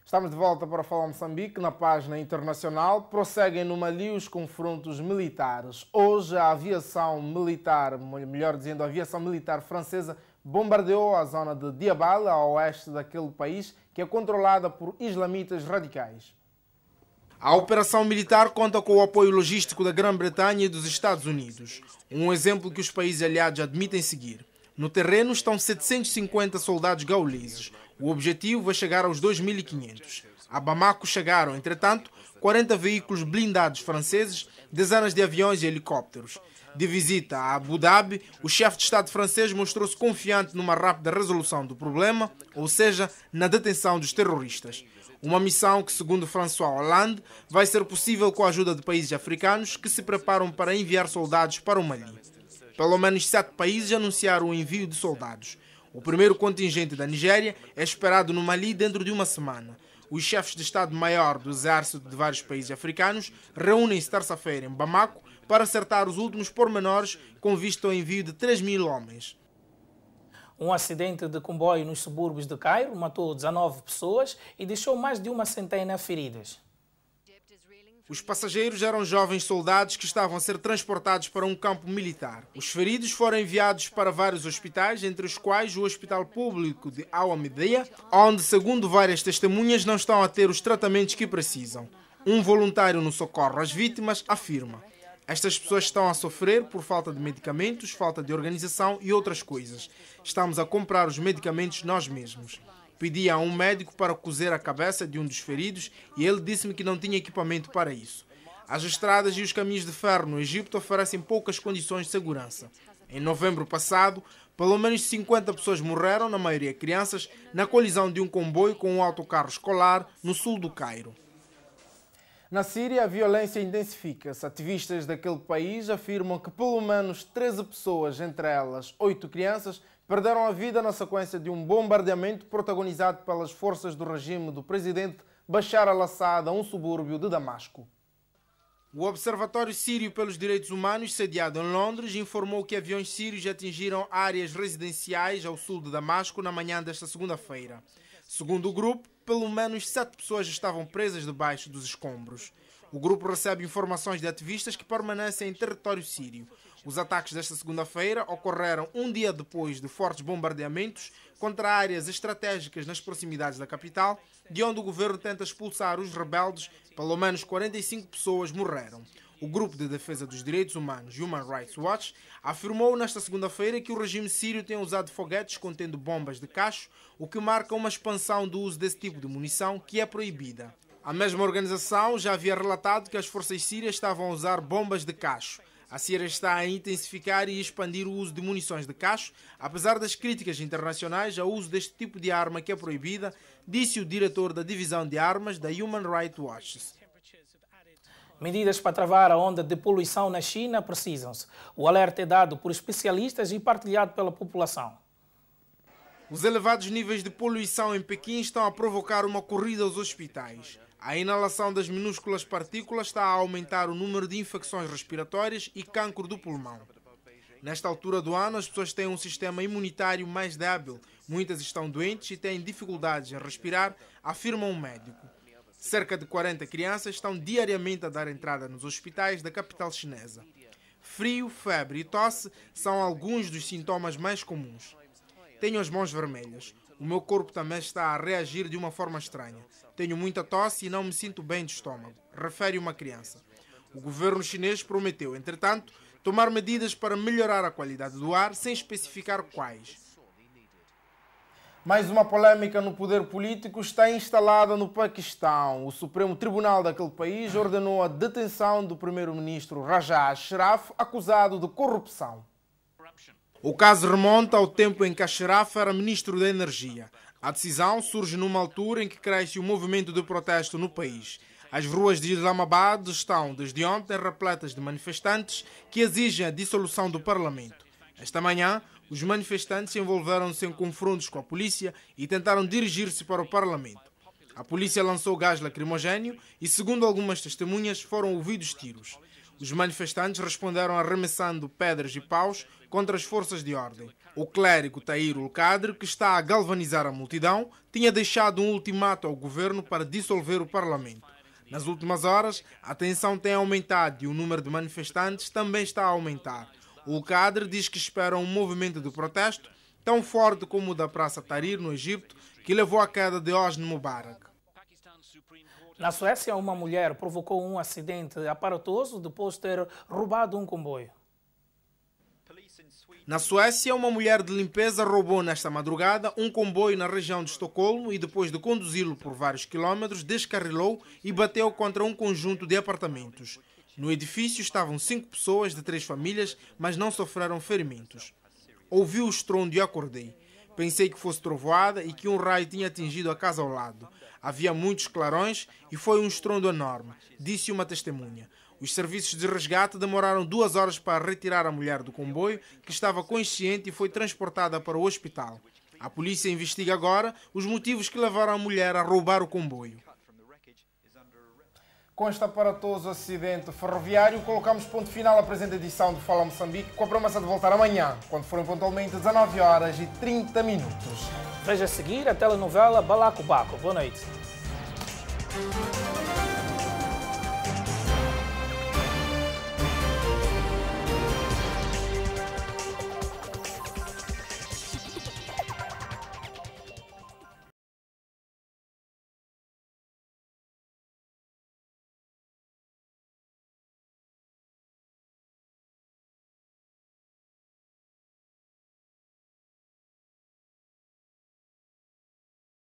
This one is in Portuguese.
Estamos de volta para falar Moçambique. Na página internacional, prosseguem no Mali os confrontos militares. Hoje, a aviação militar, melhor dizendo, a aviação militar francesa bombardeou a zona de Diabal, a oeste daquele país, que é controlada por islamitas radicais. A operação militar conta com o apoio logístico da Grã-Bretanha e dos Estados Unidos. Um exemplo que os países aliados admitem seguir. No terreno estão 750 soldados gauleses. O objetivo é chegar aos 2.500. A Bamako chegaram, entretanto, 40 veículos blindados franceses, dezenas de aviões e helicópteros. De visita a Abu Dhabi, o chefe de Estado francês mostrou-se confiante numa rápida resolução do problema, ou seja, na detenção dos terroristas. Uma missão que, segundo François Hollande, vai ser possível com a ajuda de países africanos que se preparam para enviar soldados para o Mali. Pelo menos 7 países anunciaram o envio de soldados. O primeiro contingente da Nigéria é esperado no Mali dentro de uma semana. Os chefes de Estado-Maior do Exército de vários países africanos reúnem-se terça-feira em Bamako para acertar os últimos pormenores com vista ao envio de 3.000 homens. Um acidente de comboio nos subúrbios de Cairo matou 19 pessoas e deixou mais de uma centena feridas. Os passageiros eram jovens soldados que estavam a ser transportados para um campo militar. Os feridos foram enviados para vários hospitais, entre os quais o Hospital Público de Al-Amidia, onde, segundo várias testemunhas, não estão a ter os tratamentos que precisam. Um voluntário no socorro às vítimas afirma: estas pessoas estão a sofrer por falta de medicamentos, falta de organização e outras coisas. Estamos a comprar os medicamentos nós mesmos. Pedi a um médico para cozer a cabeça de um dos feridos e ele disse-me que não tinha equipamento para isso. As estradas e os caminhos de ferro no Egito oferecem poucas condições de segurança. Em novembro passado, pelo menos 50 pessoas morreram, na maioria crianças, na colisão de um comboio com um autocarro escolar no sul do Cairo. Na Síria, a violência intensifica-se. Ativistas daquele país afirmam que pelo menos 13 pessoas, entre elas 8 crianças, perderam a vida na sequência de um bombardeamento protagonizado pelas forças do regime do presidente Bashar al-Assad a um subúrbio de Damasco. O Observatório Sírio pelos Direitos Humanos, sediado em Londres, informou que aviões sírios atingiram áreas residenciais ao sul de Damasco na manhã desta segunda-feira. Segundo o grupo, pelo menos 7 pessoas estavam presas debaixo dos escombros. O grupo recebe informações de ativistas que permanecem em território sírio. Os ataques desta segunda-feira ocorreram um dia depois de fortes bombardeamentos contra áreas estratégicas nas proximidades da capital, de onde o governo tenta expulsar os rebeldes. Pelo menos 45 pessoas morreram. O Grupo de Defesa dos Direitos Humanos, Human Rights Watch, afirmou nesta segunda-feira que o regime sírio tem usado foguetes contendo bombas de cacho, o que marca uma expansão do uso desse tipo de munição, que é proibida. A mesma organização já havia relatado que as forças sírias estavam a usar bombas de cacho. A Síria está a intensificar e expandir o uso de munições de cacho, apesar das críticas internacionais ao uso deste tipo de arma que é proibida, disse o diretor da divisão de armas da Human Rights Watch. Medidas para travar a onda de poluição na China precisam-se. O alerta é dado por especialistas e partilhado pela população. Os elevados níveis de poluição em Pequim estão a provocar uma corrida aos hospitais. A inalação das minúsculas partículas está a aumentar o número de infecções respiratórias e cancro do pulmão. Nesta altura do ano, as pessoas têm um sistema imunitário mais débil. Muitas estão doentes e têm dificuldades em respirar, afirma um médico. Cerca de 40 crianças estão diariamente a dar entrada nos hospitais da capital chinesa. Frio, febre e tosse são alguns dos sintomas mais comuns. Tenho as mãos vermelhas. O meu corpo também está a reagir de uma forma estranha. Tenho muita tosse e não me sinto bem de estômago, refere uma criança. O governo chinês prometeu, entretanto, tomar medidas para melhorar a qualidade do ar, sem especificar quais. Mais uma polêmica no poder político está instalada no Paquistão. O Supremo Tribunal daquele país ordenou a detenção do primeiro-ministro Raja Ashraf, acusado de corrupção. O caso remonta ao tempo em que Ashraf era ministro da Energia. A decisão surge numa altura em que cresce o movimento de protesto no país. As ruas de Islamabad estão, desde ontem, repletas de manifestantes que exigem a dissolução do Parlamento. Esta manhã, os manifestantes envolveram-se em confrontos com a polícia e tentaram dirigir-se para o Parlamento. A polícia lançou gás lacrimogéneo e, segundo algumas testemunhas, foram ouvidos tiros. Os manifestantes responderam arremessando pedras e paus contra as forças de ordem. O clérigo Tahir Ul-Qadr, que está a galvanizar a multidão, tinha deixado um ultimato ao governo para dissolver o parlamento. Nas últimas horas, a tensão tem aumentado e o número de manifestantes também está a aumentar. Ul-Qadr diz que espera um movimento de protesto tão forte como o da Praça Tahrir, no Egito, que levou à queda de Hosni Mubarak. Na Suécia, uma mulher provocou um acidente aparatoso depois de ter roubado um comboio. Na Suécia, uma mulher de limpeza roubou nesta madrugada um comboio na região de Estocolmo e depois de conduzi-lo por vários quilómetros, descarrilou e bateu contra um conjunto de apartamentos. No edifício estavam 5 pessoas de 3 famílias, mas não sofreram ferimentos. Ouvi o estrondo e acordei. Pensei que fosse trovoada e que um raio tinha atingido a casa ao lado. Havia muitos clarões e foi um estrondo enorme, disse uma testemunha. Os serviços de resgate demoraram 2 horas para retirar a mulher do comboio, que estava consciente e foi transportada para o hospital. A polícia investiga agora os motivos que levaram a mulher a roubar o comboio. Com este aparatoso acidente ferroviário, colocamos ponto final à presente edição do Fala Moçambique, com a promessa de voltar amanhã, quando forem pontualmente 19h30. Veja a seguir a telenovela Balacobaco. Boa noite.